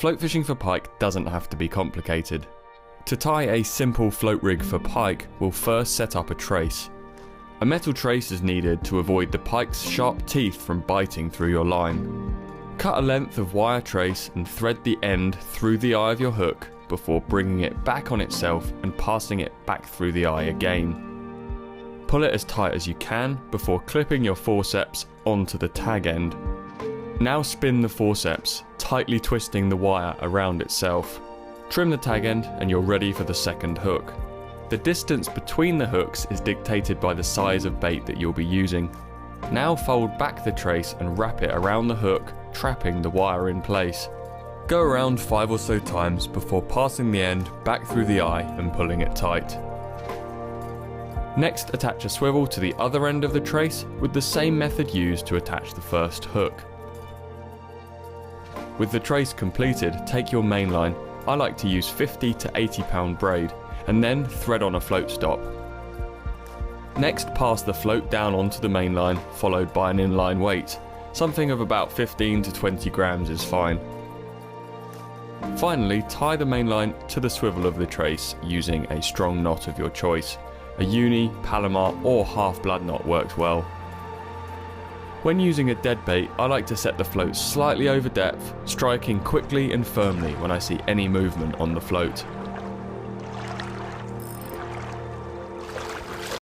Float fishing for pike doesn't have to be complicated. To tie a simple float rig for pike, we'll first set up a trace. A metal trace is needed to avoid the pike's sharp teeth from biting through your line. Cut a length of wire trace and thread the end through the eye of your hook before bringing it back on itself and passing it back through the eye again. Pull it as tight as you can before clipping your forceps onto the tag end. Now spin the forceps, tightly twisting the wire around itself. Trim the tag end and you're ready for the second hook. The distance between the hooks is dictated by the size of bait that you'll be using. Now fold back the trace and wrap it around the hook, trapping the wire in place. Go around 5 or so times before passing the end back through the eye and pulling it tight. Next, attach a swivel to the other end of the trace with the same method used to attach the first hook. With the trace completed, take your main line. I like to use 50 to 80 pound braid, and then thread on a float stop. Next, pass the float down onto the main line, followed by an inline weight. Something of about 15 to 20 grams is fine. Finally, tie the main line to the swivel of the trace using a strong knot of your choice. A uni, Palomar or half blood knot works well. When using a dead bait, I like to set the float slightly over depth, striking quickly and firmly when I see any movement on the float.